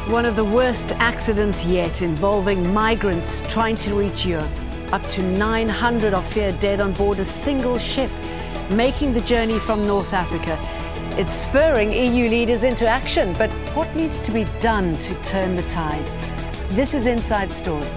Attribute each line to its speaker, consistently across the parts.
Speaker 1: One of the worst accidents yet involving migrants trying to reach Europe. Up to 900 are feared dead on board a single ship making the journey from North Africa. It's spurring EU leaders into action, but what needs to be done to turn the tide? This is Inside Story.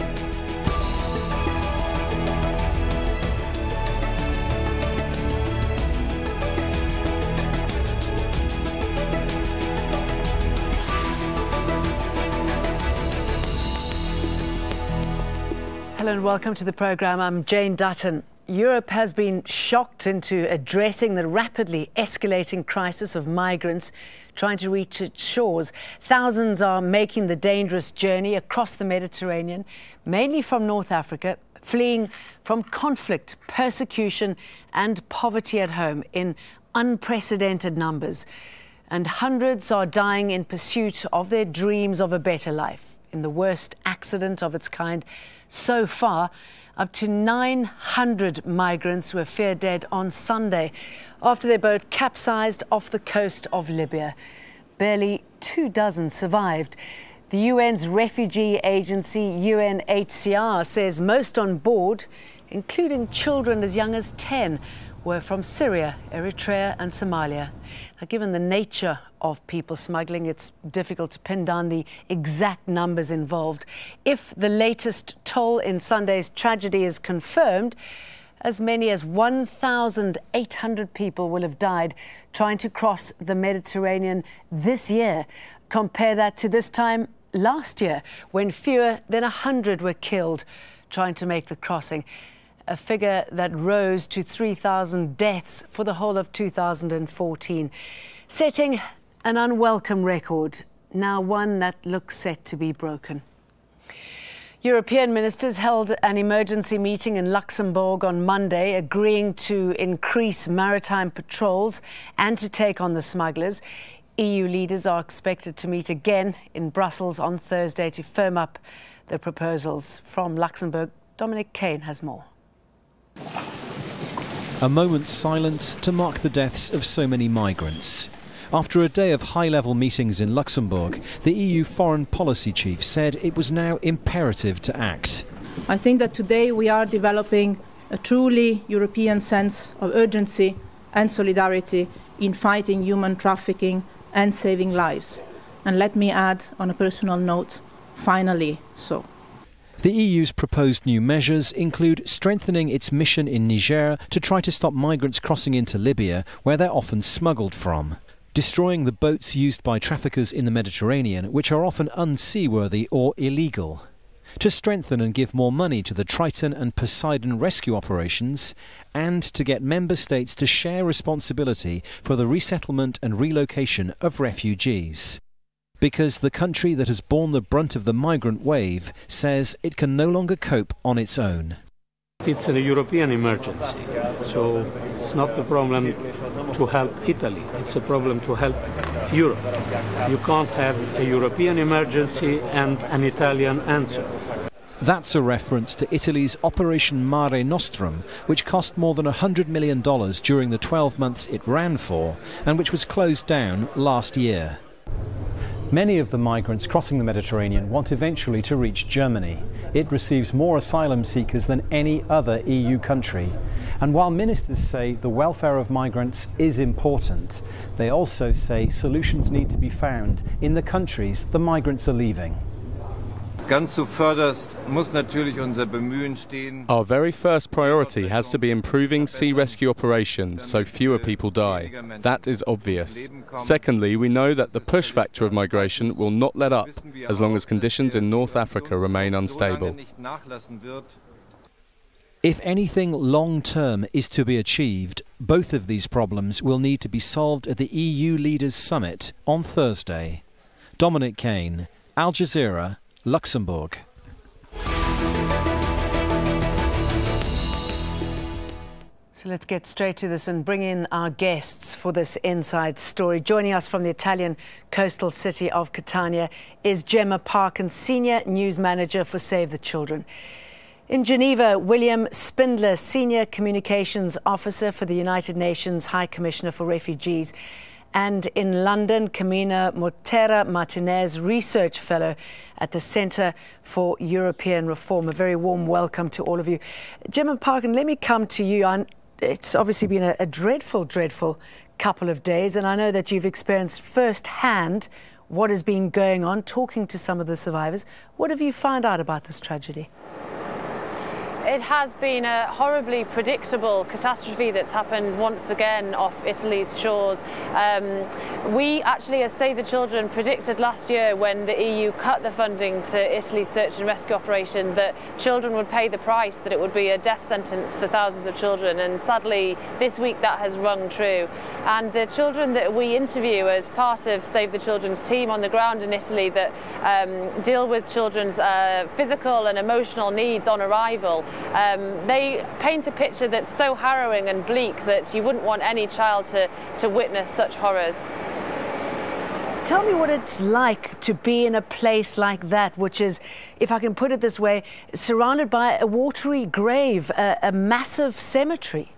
Speaker 1: Hello and welcome to the programme. I'm Jane Dutton. Europe has been shocked into addressing the rapidly escalating crisis of migrants trying to reach its shores. Thousands are making the dangerous journey across the Mediterranean, mainly from North Africa, fleeing from conflict, persecution and poverty at home in unprecedented numbers. And hundreds are dying in pursuit of their dreams of a better life. In the worst accident of its kind so far, up to 900 migrants were feared dead on Sunday after their boat capsized off the coast of Libya. Barely 24 survived. The UN's refugee agency, UNHCR, says most on board, including children as young as 10, were from Syria, Eritrea and Somalia. Now, given the nature of people smuggling, it's difficult to pin down the exact numbers involved. If the latest toll in Sunday's tragedy is confirmed, as many as 1,800 people will have died trying to cross the Mediterranean this year. Compare that to this time last year, when fewer than 100 were killed trying to make the crossing. A figure that rose to 3,000 deaths for the whole of 2014, setting an unwelcome record, now one that looks set to be broken. European ministers held an emergency meeting in Luxembourg on Monday, agreeing to increase maritime patrols and to take on the smugglers. EU leaders are expected to meet again in Brussels on Thursday to firm up the proposals. From Luxembourg, Dominic Kane has more.
Speaker 2: A moment's silence to mark the deaths of so many migrants. After a day of high-level meetings in Luxembourg, the EU foreign policy chief said it was now imperative to act.
Speaker 3: I think that today we are developing a truly European sense of urgency and solidarity in fighting human trafficking and saving lives. And let me add, on a personal note, finally so.
Speaker 2: The EU's proposed new measures include strengthening its mission in Niger to try to stop migrants crossing into Libya, where they're often smuggled from, destroying the boats used by traffickers in the Mediterranean, which are often unseaworthy or illegal, to strengthen and give more money to the Triton and Poseidon rescue operations, and to get member states to share responsibility for the resettlement and relocation of refugees. Because the country that has borne the brunt of the migrant wave says it can no longer cope on its own.
Speaker 4: It's a European emergency, so it's not a problem to help Italy, it's a problem to help Europe. You can't have a European emergency and an Italian answer.
Speaker 2: That's a reference to Italy's Operation Mare Nostrum, which cost more than $100 million during the 12 months it ran for, and which was closed down last year. Many of the migrants crossing the Mediterranean want eventually to reach Germany. It receives more asylum seekers than any other EU country. And while ministers say the welfare of migrants is important, they also say solutions need to be found in the countries the migrants are leaving.
Speaker 5: Our very first priority has to be improving sea rescue operations so fewer people die. That is obvious. Secondly, we know that the push factor of migration will not let up as long as conditions in North Africa remain unstable.
Speaker 2: If anything long-term is to be achieved, both of these problems will need to be solved at the EU Leaders' Summit on Thursday. Dominic Kane, Al Jazeera, Luxembourg.
Speaker 1: So let's get straight to this and bring in our guests for this inside story. Joining us from the Italian coastal city of Catania is Gemma Parkin, Senior News Manager for Save the Children. In Geneva, William Spindler, Senior Communications Officer for the United Nations High Commissioner for Refugees. and in London, Camino Mortera-Martinez, Research Fellow at the Centre for European Reform. A very warm welcome to all of you. Gemma Parkin, let me come to you. It's obviously been a dreadful, dreadful couple of days, and I know that you've experienced firsthand what has been going on, talking to some of the survivors. What have you found out about this tragedy?
Speaker 6: It has been a horribly predictable catastrophe that's happened once again off Italy's shores. We actually, as Save the Children, predicted last year when the EU cut the funding to Italy's search and rescue operation that children would pay the price, that it would be a death sentence for thousands of children, and sadly this week that has rung true. And the children that we interview as part of Save the Children's team on the ground in Italy that deal with children's physical and emotional needs on arrival, they paint a picture that's so harrowing and bleak that you wouldn't want any child to witness such horrors.
Speaker 1: Tell me what it's like to be in a place like that, which is, if I can put it this way, surrounded by a watery grave, a massive cemetery.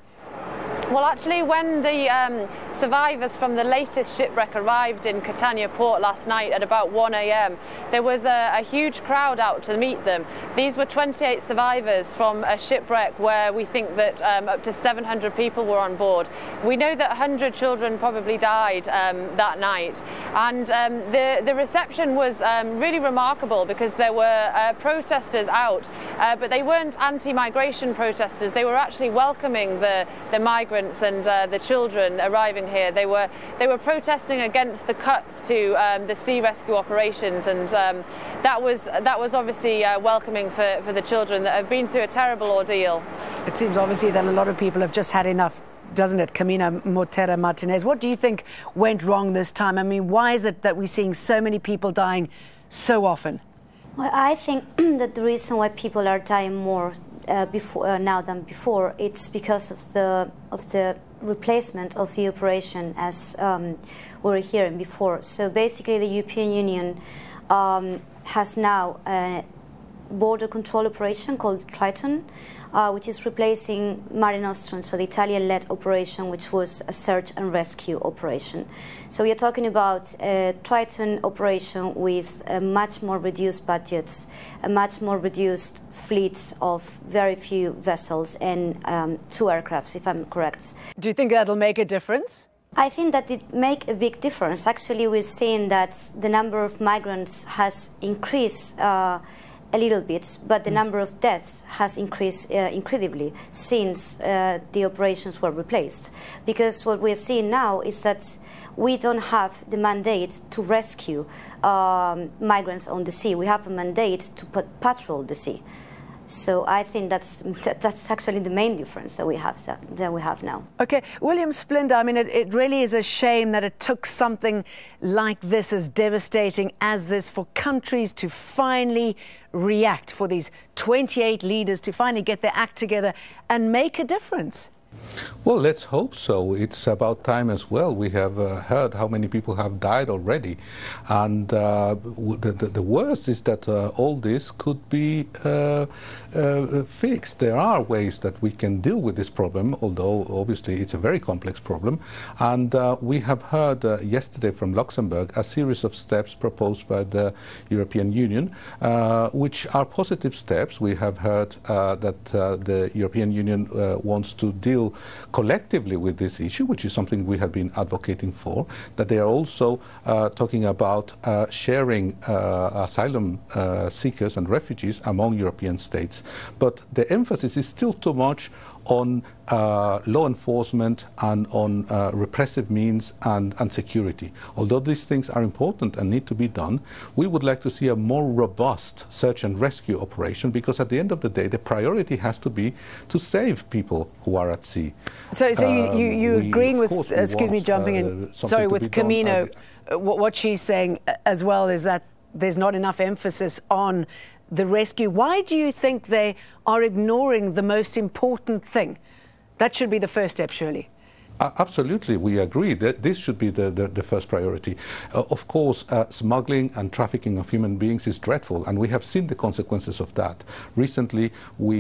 Speaker 6: Well, actually, when the survivors from the latest shipwreck arrived in Catania port last night at about 1 a.m, there was a huge crowd out to meet them. These were 28 survivors from a shipwreck where we think that up to 700 people were on board. We know that 100 children probably died that night. And the reception was really remarkable because there were protesters out, but they weren't anti-migration protesters. They were actually welcoming the migrants and the children arriving here. They were protesting against the cuts to the sea rescue operations, and that was obviously welcoming for the children that have been through a terrible ordeal.
Speaker 1: It seems obviously that a lot of people have just had enough, doesn't it, Camino Mortera-Martinez? What do you think went wrong this time? I mean, why is it that we're seeing so many people dying so often?
Speaker 7: Well, I think that the reason why people are dying more now than before, it's because of the replacement of the operation as we were hearing before. So basically the European Union has now a border control operation called Triton, which is replacing Mare Nostrum, so the Italian-led operation, which was a search and rescue operation. So we are talking about a Triton operation with a much more reduced budgets, a much more reduced fleet of very few vessels and 2 aircrafts, if I'm correct.
Speaker 1: Do you think that'll make a difference?
Speaker 7: I think that it makes a big difference. Actually, we're seeing that the number of migrants has increased a little bit, but the number of deaths has increased incredibly since the operations were replaced. Because what we're seeing now is that we don't have the mandate to rescue migrants on the sea. We have a mandate to patrol the sea. So I think that's actually the main difference that we have now.
Speaker 1: Okay, William Spindler, I mean, it really is a shame that it took something like this, as devastating as this, for countries to finally react, for these 28 leaders to finally get their act together and make a difference.
Speaker 8: Well, let's hope so. It's about time as well. We have heard how many people have died already, and the worst is that all this could be fixed. There are ways that we can deal with this problem, although obviously it's a very complex problem, and we have heard yesterday from Luxembourg a series of steps proposed by the European Union, which are positive steps. We have heard that the European Union wants to deal collectively with this issue, which is something we have been advocating for, that they are also talking about sharing asylum seekers and refugees among European states. But the emphasis is still too much on law enforcement and on repressive means and security. Although these things are important and need to be done, we would like to see a more robust search and rescue operation, because at the end of the day, the priority has to be to save people who are at sea.
Speaker 1: So you agreeing with, excuse me, jumping in, sorry, with Camino, what she's saying as well is that there's not enough emphasis on the rescue. Why do you think they are ignoring the most important thing? That should be the first step, surely.
Speaker 8: Absolutely, we agree that this should be the first priority. Of course, smuggling and trafficking of human beings is dreadful, and we have seen the consequences of that. Recently,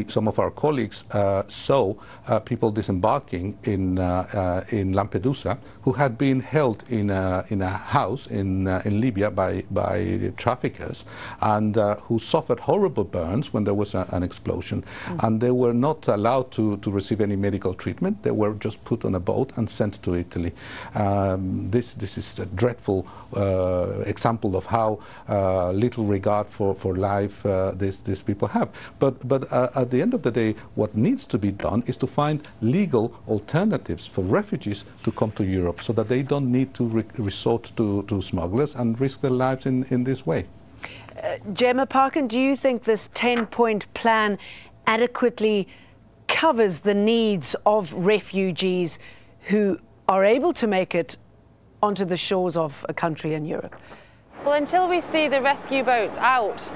Speaker 8: some of our colleagues saw people disembarking in Lampedusa who had been held in a house in Libya by traffickers, and who suffered horrible burns when there was an explosion. And they were not allowed to receive any medical treatment. They were just put on a boat and sent to Italy. This is a dreadful example of how little regard for life these people have. But at the end of the day, what needs to be done is to find legal alternatives for refugees to come to Europe, so that they don't need to resort to smugglers and risk their lives in this way.
Speaker 1: Gemma Parkin, do you think this 10-point plan adequately covers the needs of refugees who are able to make it onto the shores of a country in Europe?
Speaker 6: Well, until we see the rescue boats out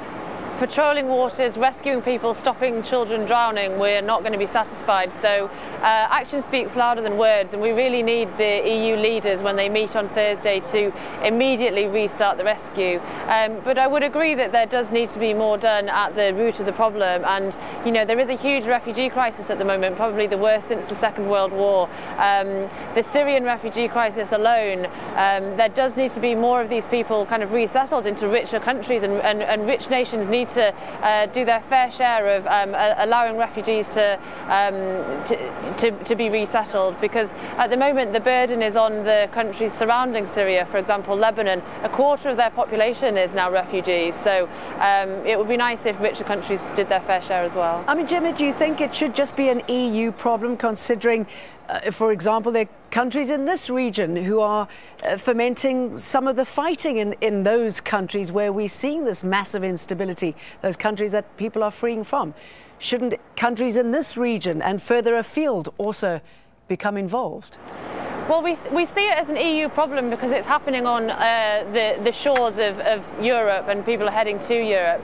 Speaker 6: patrolling waters, rescuing people, stopping children drowning, we're not going to be satisfied. So action speaks louder than words, and we really need the EU leaders, when they meet on Thursday, to immediately restart the rescue. But I would agree that there does need to be more done at the root of the problem, and you know, there is a huge refugee crisis at the moment, probably the worst since the Second World War. The Syrian refugee crisis alone, there does need to be more of these people kind of resettled into richer countries, and rich nations need to do their fair share of allowing refugees to be resettled, because at the moment the burden is on the countries surrounding Syria. For example, Lebanon, a quarter of their population is now refugees, so it would be nice if richer countries did their fair share as well.
Speaker 1: I mean, Gemma, do you think it should just be an EU problem, considering for example, there are countries in this region who are fomenting some of the fighting in those countries where we're seeing this massive instability, those countries that people are fleeing from? Shouldn't countries in this region and further afield also become involved?
Speaker 6: Well, we see it as an EU problem because it's happening on the shores of Europe, and people are heading to Europe.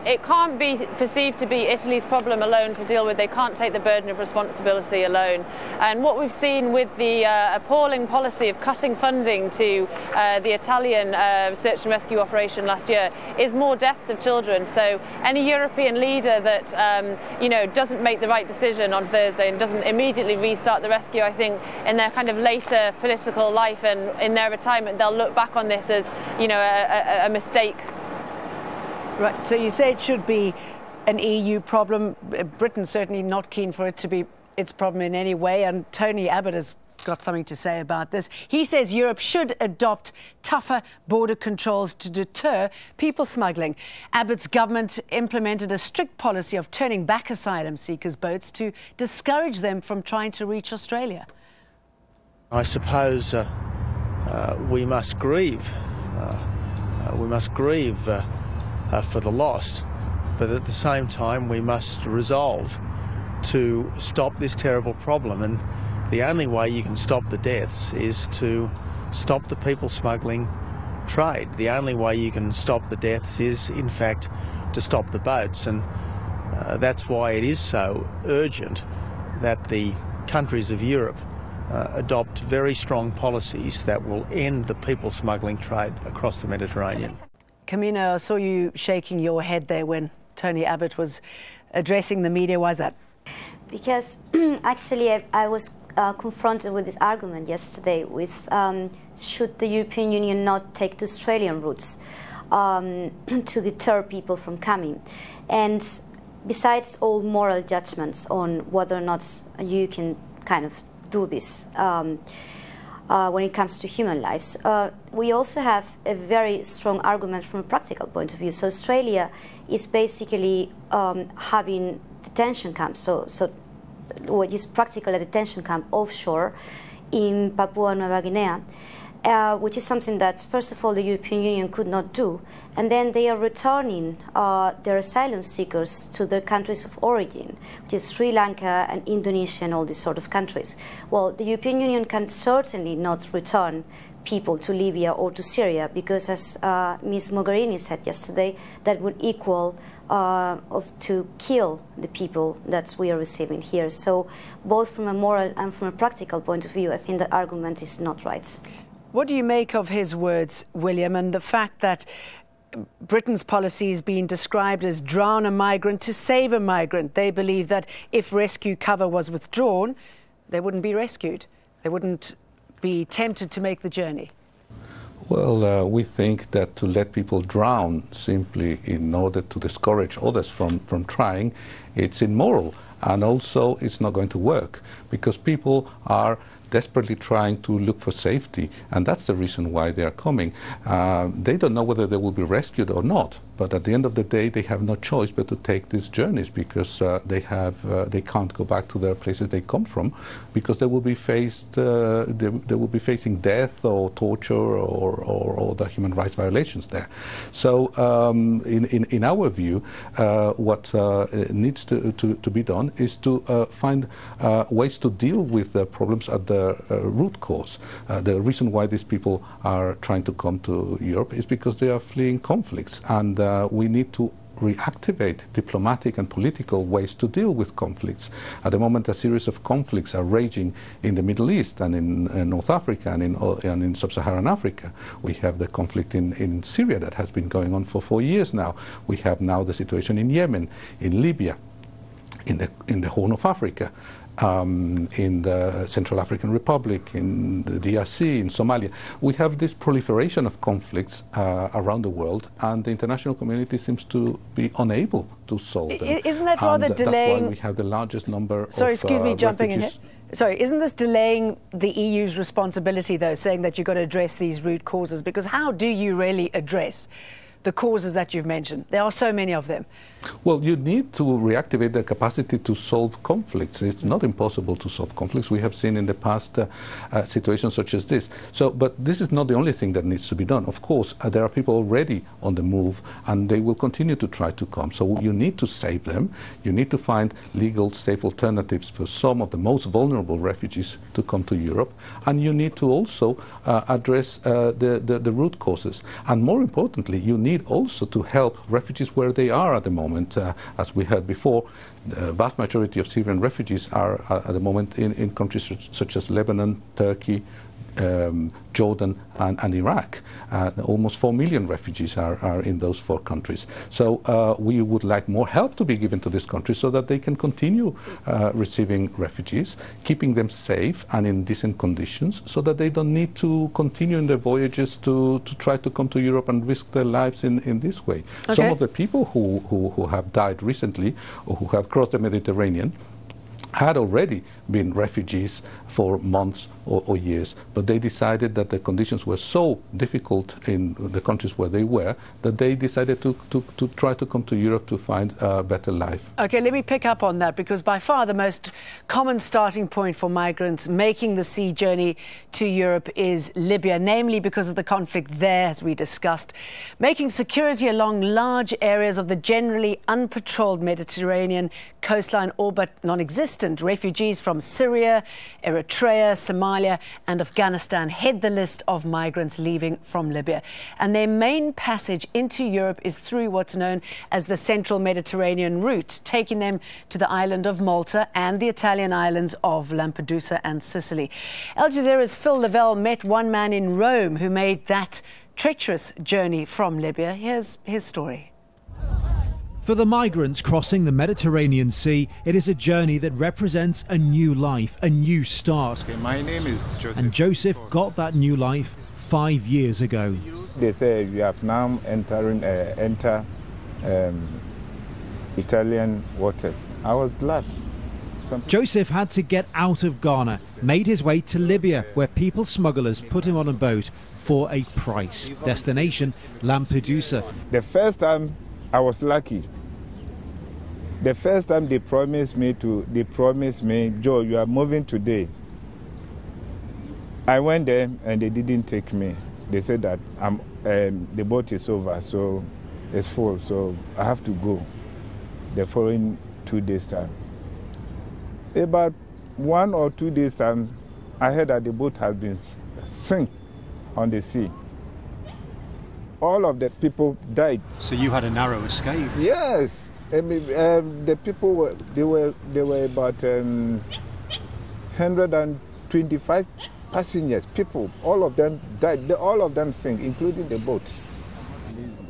Speaker 6: It can't be perceived to be Italy's problem alone to deal with. They can't take the burden of responsibility alone. And what we've seen with the appalling policy of cutting funding to the Italian search and rescue operation last year is more deaths of children. So any European leader that you know, doesn't make the right decision on Thursday and doesn't immediately restart the rescue, I think in their kind of later political life and in their retirement, they'll look back on this as, you know, a mistake.
Speaker 1: Right, so you say it should be an EU problem. Britain's certainly not keen for it to be its problem in any way, and Tony Abbott has got something to say about this. He says Europe should adopt tougher border controls to deter people smuggling. Abbott's government implemented a strict policy of turning back asylum seekers' boats to discourage them from trying to reach Australia.
Speaker 9: I suppose we must grieve. We must grieve for the lost, but at the same time we must resolve to stop this terrible problem. And the only way you can stop the deaths is to stop the people smuggling trade. The only way you can stop the deaths is, in fact, to stop the boats. And that's why it is so urgent that the countries of Europe adopt very strong policies that will end the people smuggling trade across the Mediterranean.
Speaker 1: Camino, I saw you shaking your head there when Tony Abbott was addressing the media. Why is that?
Speaker 7: Because actually I was confronted with this argument yesterday with should the European Union not take the Australian routes to deter people from coming. And besides all moral judgments on whether or not you can kind of do this when it comes to human lives, we also have a very strong argument from a practical point of view. So Australia is basically having detention camps, so what is practically a detention camp offshore in Papua New Guinea, which is something that, first of all, the European Union could not do, and then they are returning their asylum seekers to their countries of origin, which is Sri Lanka and Indonesia and all these sort of countries. Well, the European Union can certainly not return people to Libya or to Syria, because as Ms. Mogherini said yesterday, that would equal to kill the people that we are receiving here. So both from a moral and from a practical point of view, I think that argument is not right.
Speaker 1: What do you make of his words, William, and the fact that Britain's policy is being described as drown a migrant to save a migrant? They believe that if rescue cover was withdrawn, they wouldn't be rescued. They wouldn't be tempted to make the journey.
Speaker 8: Well, we think that to let people drown simply in order to discourage others from trying, it's immoral, and also it's not going to work, because people are desperately trying to look for safety, and that's the reason why they are coming. They don't know whether they will be rescued or not, but at the end of the day they have no choice but to take these journeys, because they can't go back to their places they come from, because they will be facing death or torture or the human rights violations there. So in our view, what needs to be done is to find ways to deal with the problems at the root cause. The reason why these people are trying to come to Europe is because they are fleeing conflicts, and we need to reactivate diplomatic and political ways to deal with conflicts. At the moment, a series of conflicts are raging in the Middle East and in North Africa and in Sub-Saharan Africa. We have the conflict in Syria that has been going on for 4 years now. We have now the situation in Yemen, in Libya, in the Horn of Africa, in the Central African Republic, in the DRC, in Somalia. We have this proliferation of conflicts around the world, and the international community seems to be unable to solve them.
Speaker 1: Isn't that rather delaying?
Speaker 8: That's why we have the largest number
Speaker 1: Sorry,
Speaker 8: of
Speaker 1: excuse me, jumping in here.
Speaker 8: refugees.
Speaker 1: Sorry, isn't this delaying the EU's responsibility, though, saying that you've got to address these root causes? Because how do you really address the causes that you've mentioned? There are so many of them.
Speaker 8: Well, you need to reactivate the capacity to solve conflicts. It's not impossible to solve conflicts. We have seen in the past situations such as this. So, but this is not the only thing that needs to be done. Of course, there are people already on the move, and they will continue to try to come. So you need to save them. You need to find legal, safe alternatives for some of the most vulnerable refugees to come to Europe. And you need to also address the root causes. And more importantly, you need also to help refugees where they are at the moment. As we heard before, the vast majority of Syrian refugees are at the moment in countries such as Lebanon, Turkey, Jordan and Iraq. Almost 4 million refugees are in those 4 countries. So we would like more help to be given to these countries so that they can continue receiving refugees, keeping them safe and in decent conditions, so that they don't need to continue in their voyages to try to come to Europe and risk their lives in this way. Okay. Some of the people who have died recently or who have crossed the Mediterranean had already been refugees for months or years, but they decided that the conditions were so difficult in the countries where they were that they decided to try to come to Europe to find a better life. Okay,
Speaker 1: let me pick up on that, because by far the most common starting point for migrants making the sea journey to Europe is Libya, namely because of the conflict there, as we discussed, making security along large areas of the generally unpatrolled Mediterranean coastline all but non-existent. Refugees from Syria, Eritrea, Somalia and Afghanistan head the list of migrants leaving from Libya. And their main passage into Europe is through what's known as the Central Mediterranean route, taking them to the island of Malta and the Italian islands of Lampedusa and Sicily. Al Jazeera's Phil Lavelle met one man in Rome who made that treacherous journey from Libya. Here's his story.
Speaker 10: For the migrants crossing the Mediterranean Sea, it is a journey that represents a new life, a new start.
Speaker 11: Okay, my name is Joseph.
Speaker 10: And Joseph got that new life 5 years ago.
Speaker 11: They say you have now enter Italian waters. I was glad.
Speaker 10: Joseph had to get out of Ghana, made his way to Libya, where people smugglers put him on a boat for a price. Destination, Lampedusa.
Speaker 11: The first time I was lucky. The first time they promised me, Joe, you are moving today. I went there and they didn't take me. They said that the boat is over, so it's full, so I have to go the following 2 days' time. About 1 or 2 days' time, I heard that the boat has been sunk on the sea. All of the people died.
Speaker 10: So you had a narrow escape?
Speaker 11: Yes. I mean, the people were about 125 passengers, people. All of them died. All of them sank, including the boat.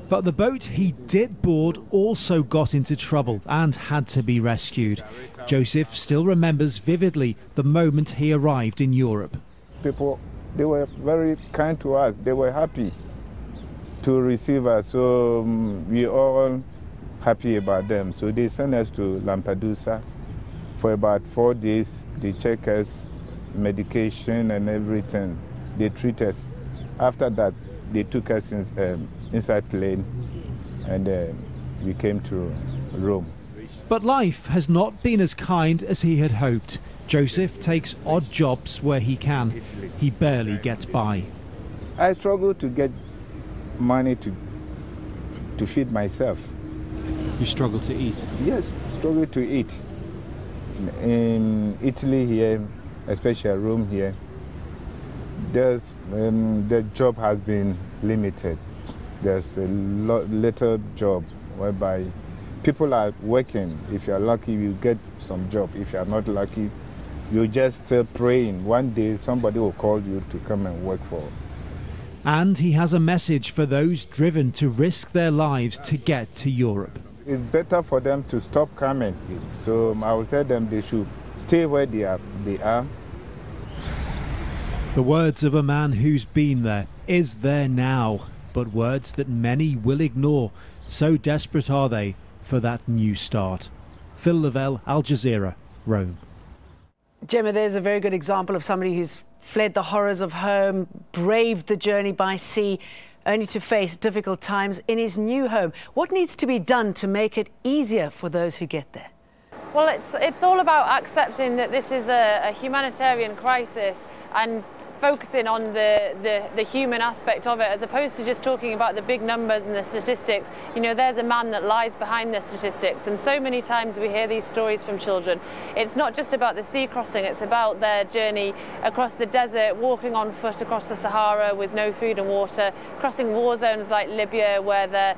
Speaker 10: But the boat he did board also got into trouble and had to be rescued. Joseph still remembers vividly the moment he arrived in Europe.
Speaker 11: People, they were very kind to us. They were happy to receive us, so we all happy about them. So they sent us to Lampedusa for about 4 days. They check us, medication and everything. They treat us. After that, they took us inside plane, and we came to Rome.
Speaker 10: But life has not been as kind as he had hoped. Joseph takes odd jobs where he can. He barely gets by.
Speaker 11: I struggle to get money to feed myself.
Speaker 10: You struggle to eat?
Speaker 11: Yes, struggle to eat. In Italy here, especially Rome here, the job has been limited. There's a little job whereby people are working. If you're lucky, you get some job. If you're not lucky, you're just praying. One day somebody will call you to come and work for.
Speaker 10: And he has a message for those driven to risk their lives to get to Europe.
Speaker 11: It's better for them to stop coming. So I will tell them they should stay where they are.
Speaker 10: The words of a man who's been there, is there now, but words that many will ignore. So desperate are they for that new start. Phil Lavelle, Al Jazeera, Rome.
Speaker 1: Gemma, there's a very good example of somebody who's fled the horrors of home, braved the journey by sea, only to face difficult times in his new home. What needs to be done to make it easier for those who get there?
Speaker 6: Well, it's all about accepting that this is a humanitarian crisis and focusing on the human aspect of it, as opposed to just talking about the big numbers and the statistics. You know, there's a man that lies behind the statistics, and so many times we hear these stories from children. It's not just about the sea crossing, it's about their journey across the desert, walking on foot across the Sahara with no food and water, crossing war zones like Libya where they're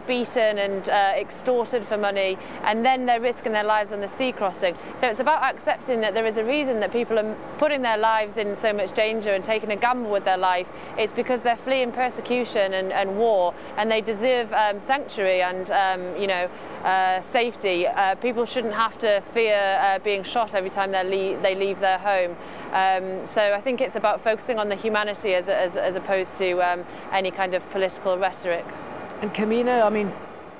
Speaker 6: beaten and extorted for money, and then they're risking their lives on the sea crossing. So it's about accepting that there is a reason that people are putting their lives in so much danger and taking a gamble with their life. It's because they're fleeing persecution and war, and they deserve sanctuary and safety. People shouldn't have to fear being shot every time they leave their home. So I think it's about focusing on the humanity as opposed to any kind of political rhetoric.
Speaker 1: And Camino, I mean,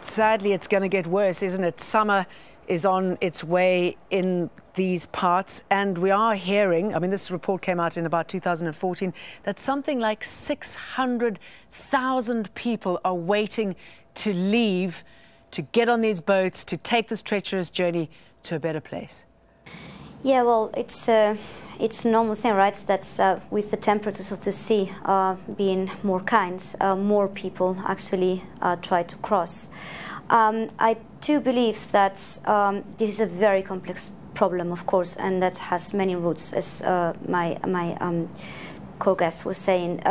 Speaker 1: sadly it's going to get worse, isn't it? Summer is on its way in these parts, and we are hearing, I mean, this report came out in about 2014, that something like 600,000 people are waiting to leave, to get on these boats, to take this treacherous journey to a better place.
Speaker 7: Yeah, well, it's a normal thing, right? That's with the temperatures of the sea being more kind, more people actually try to cross. I do believe that this is a very complex problem, of course, and that has many roots, as my co-guest was saying.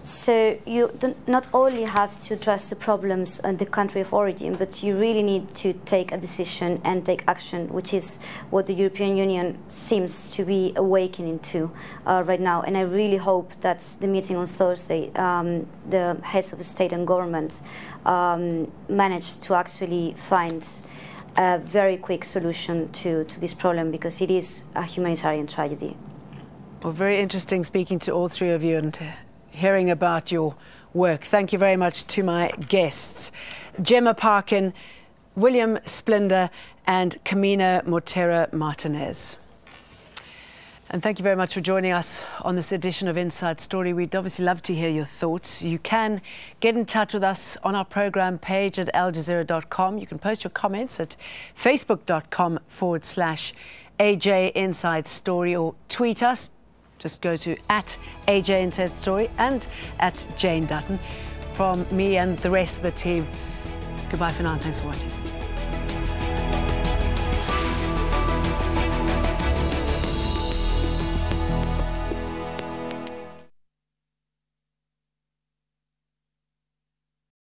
Speaker 7: So you not only have to address the problems in the country of origin, but you really need to take a decision and take action, which is what the European Union seems to be awakening to right now. And I really hope that the meeting on Thursday, the heads of state and government manage to actually find a very quick solution to this problem, because it is a humanitarian tragedy.
Speaker 1: Well, very interesting speaking to all three of you and hearing about your work. Thank you very much to my guests, Gemma Parkin, William Spindler and Camino Mortera-Martinez. And thank you very much for joining us on this edition of Inside Story. We'd obviously love to hear your thoughts. You can get in touch with us on our programme page at aljazeera.com. You can post your comments at facebook.com/AJ Inside Story, or tweet us. Just go to @AJ Inside Story and @Jane Dutton. From me and the rest of the team, goodbye for now and thanks for watching.